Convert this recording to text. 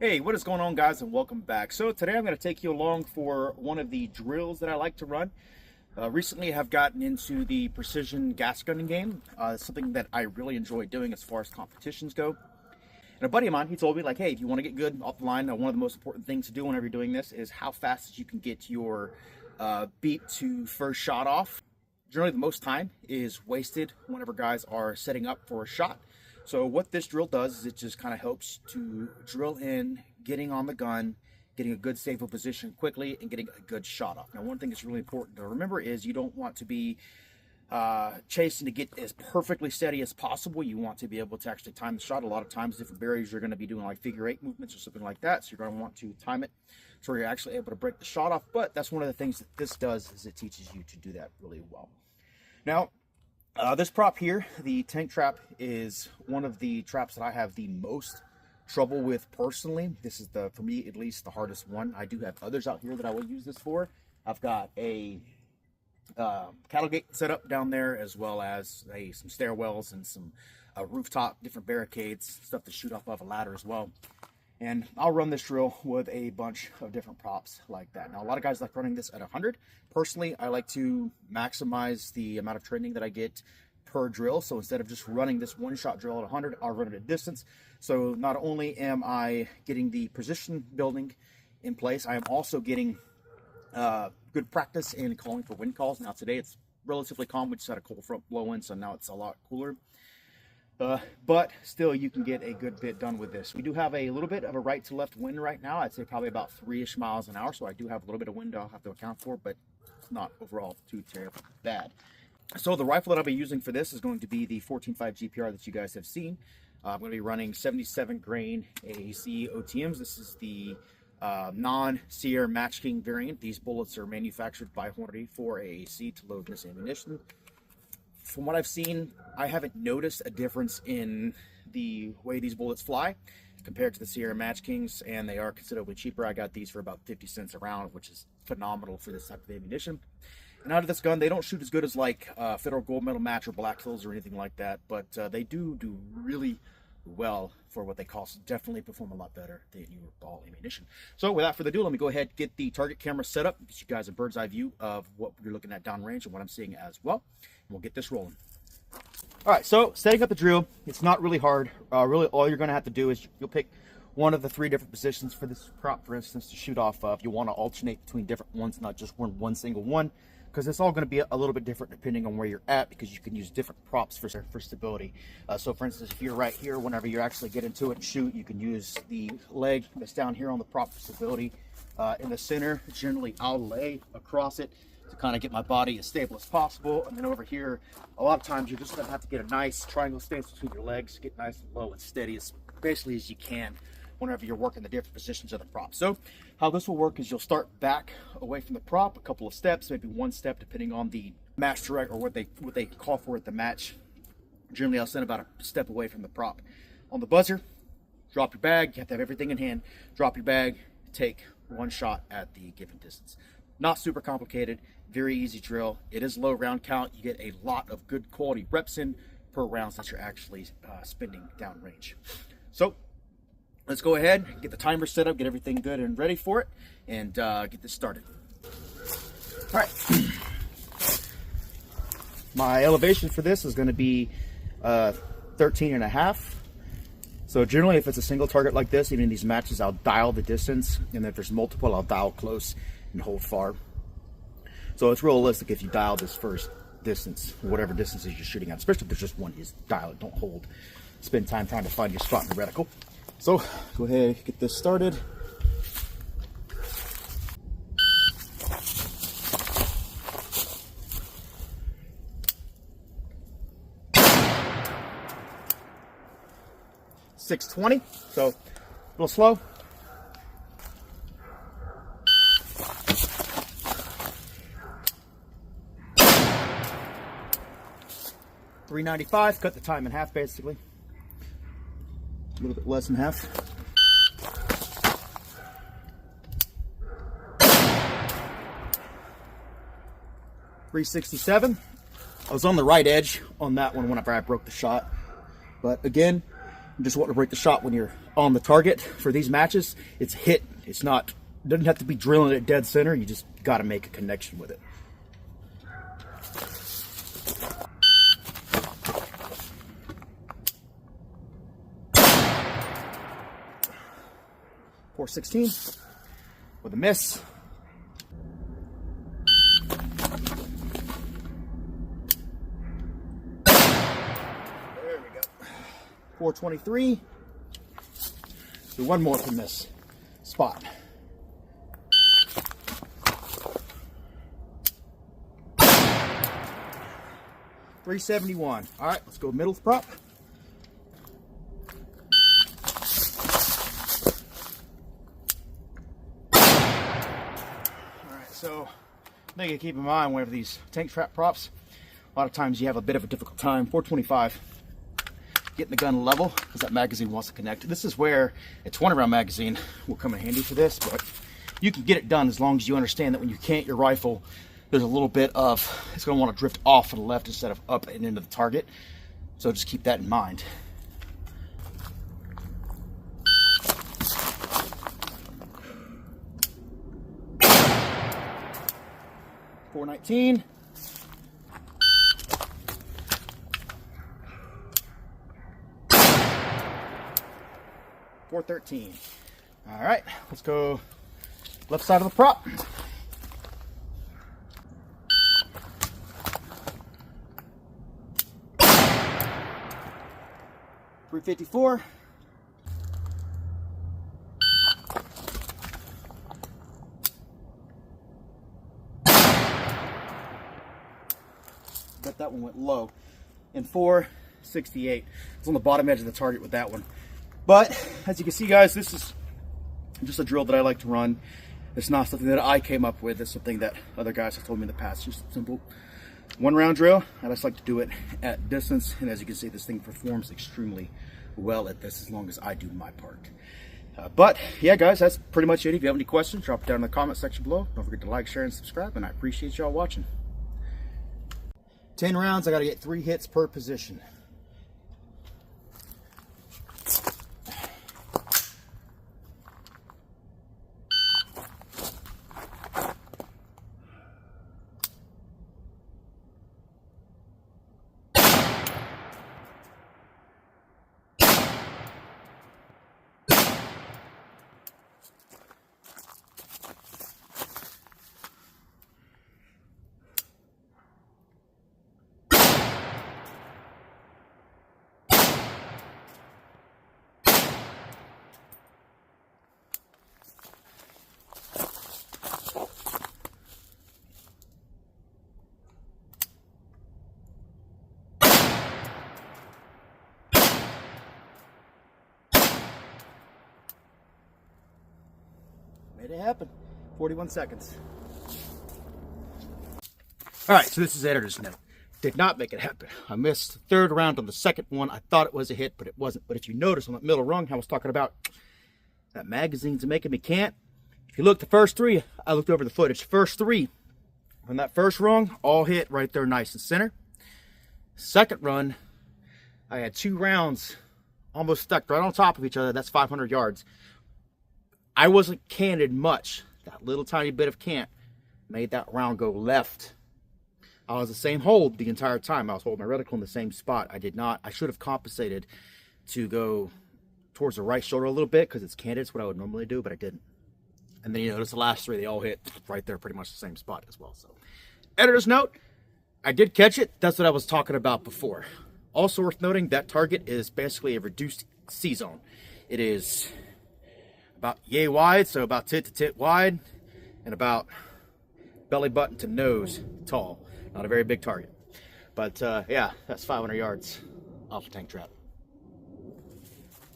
Hey, what is going on, guys, and welcome back. So today I'm going to take you along for one of the drills that I like to run. Recently, I have gotten into the precision gas gunning game. It's something that I really enjoy doing as far as competitions go. And a buddy of mine, he told me, like, hey, if you want to get good off the line, one of the most important things to do whenever you're doing this is how fast you can get your beat to first shot off. Generally, the most time is wasted whenever guys are setting up for a shot. So what this drill does is it just kind of helps to drill in, getting on the gun, getting a good stable position quickly, and getting a good shot off. Now, one thing that's really important to remember is you don't want to be chasing to get as perfectly steady as possible. You want to be able to actually time the shot. A lot of times, different barriers, you're going to be doing like figure eight movements or something like that. So you're going to want to time it so you're actually able to break the shot off. But that's one of the things that this does is it teaches you to do that really well. Now, this prop here, the tank trap, is one of the traps that I have the most trouble with personally. This is for me at least, the hardest one. I do have others out here that I will use this for. I've got a cattle gate set up down there, as well as some stairwells and some rooftop, different barricades, stuff to shoot off of a ladder as well. And I'll run this drill with a bunch of different props like that. Now, a lot of guys like running this at 100. Personally, I like to maximize the amount of training that I get per drill. So instead of just running this one-shot drill at 100, I'll run it at distance. So not only am I getting the position building in place, I am also getting good practice in calling for wind calls. Now, today it's relatively calm. We just had a cold front blow in, so now it's a lot cooler. But still, you can get a good bit done with this. We do have a little bit of a right to left wind right now. I'd say probably about 3-ish miles an hour. So I do have a little bit of wind I'll have to account for, but it's not overall too terribly bad. So the rifle that I'll be using for this is going to be the 14.5 GPR that you guys have seen. I'm going to be running 77 grain AAC OTMs. This is the non-Sierra Match King variant. These bullets are manufactured by Hornady for AAC to load this ammunition. From what I've seen, I haven't noticed a difference in the way these bullets fly compared to the Sierra Match Kings, and they are considerably cheaper. I got these for about 50 cents a round, which is phenomenal for this type of ammunition. And out of this gun, they don't shoot as good as like Federal Gold Medal Match or Black Hills or anything like that, but they do really well for what they cost. Definitely perform a lot better than your ball ammunition. So without further ado, let me go ahead and get the target camera set up, get you guys a bird's eye view of what you're looking at downrange and what I'm seeing as well. And we'll get this rolling. All right, so setting up the drill, it's not really hard. Really, all you're going to have to do is you'll pick one of the 3 different positions for this prop, for instance, to shoot off of. You want to alternate between different ones, not just one single one, because it's all going to be a little bit different depending on where you're at, because you can use different props for stability. So for instance, if you're right here, whenever you actually get into it and shoot, you can use the leg that's down here on the prop for stability. In the center, generally I'll lay across it to kind of get my body as stable as possible. And then over here, a lot of times you're just going to have to get a nice triangle stance between your legs, get nice and low and steady as basically as you can whenever you're working the different positions of the prop. So how this will work is you'll start back away from the prop a couple of steps, maybe 1 step, depending on the match direct or what they call for at the match. Generally, I'll send about a step away from the prop. On the buzzer, drop your bag. You have to have everything in hand. Drop your bag, take 1 shot at the given distance. Not super complicated, very easy drill. It is low round count. You get a lot of good quality reps in per rounds that you're actually spending downrange. So let's go ahead, get the timer set up, get everything good and ready for it, and get this started. All right. My elevation for this is going to be 13.5. So generally, if it's a single target like this, even in these matches, I'll dial the distance, and if there's multiple, I'll dial close and hold far. So it's realistic if you dial this first distance, whatever distances you're shooting at, especially if there's just one, you just dial it, don't hold. Spend time trying to find your spot in the reticle. So go ahead, get this started. .620, so a little slow. .395, cut the time in half basically. A little bit less than half. .367. I was on the right edge on that one whenever I broke the shot. But again, you just want to break the shot when you're on the target for these matches. It's hit. It's not, doesn't have to be drilling it dead center. You just got to make a connection with it. .416 with a miss. There we go. .423. Do one more from this spot. .371. All right, let's go middle prop. So, thing to keep in mind whenever these tank trap props, a lot of times you have a bit of a difficult time. .425, getting the gun level because that magazine wants to connect. This is where a 20 round magazine will come in handy for this, but you can get it done as long as you understand that when you cant your rifle, there's a little bit of, it's going to want to drift off to the left instead of up and into the target. So just keep that in mind. .419. .413. All right, let's go left side of the prop. .354. Bet that one went low. And .468. It's on the bottom edge of the target with that one. But as you can see, guys, this is just a drill that I like to run. It's not something that I came up with. It's something that other guys have told me in the past. Just a simple one round drill. I just like to do it at distance. And as you can see, this thing performs extremely well at this as long as I do my part. But yeah, guys, that's pretty much it. If you have any questions, drop it down in the comment section below. Don't forget to like, share, and subscribe. And I appreciate y'all watching. 10 rounds, I got to get 3 hits per position. Made it happen. 41 seconds. All right, so this is editor's note. Did not make it happen. I missed the 3rd round on the 2nd one. I thought it was a hit, but it wasn't. But if you notice on that middle rung, I was talking about that magazine's making me cant. If you look, the first 3, I looked over the footage. First 3 on that first rung, all hit right there nice and center. Second run, I had 2 rounds almost stuck right on top of each other. That's 500 yards. I wasn't canted much. That little tiny bit of cant made that round go left. I was the same hold the entire time. I was holding my reticle in the same spot. I did not. I should have compensated to go towards the right shoulder a little bit because it's canted. It's what I would normally do, but I didn't. And then you notice the last 3, they all hit right there, pretty much the same spot as well. So, editor's note, I did catch it. That's what I was talking about before. Also worth noting, that target is basically a reduced C-zone. It is about yay wide, so about tit to tit wide, and about belly button to nose tall. Not a very big target. But yeah, that's 500 yards off a tank trap.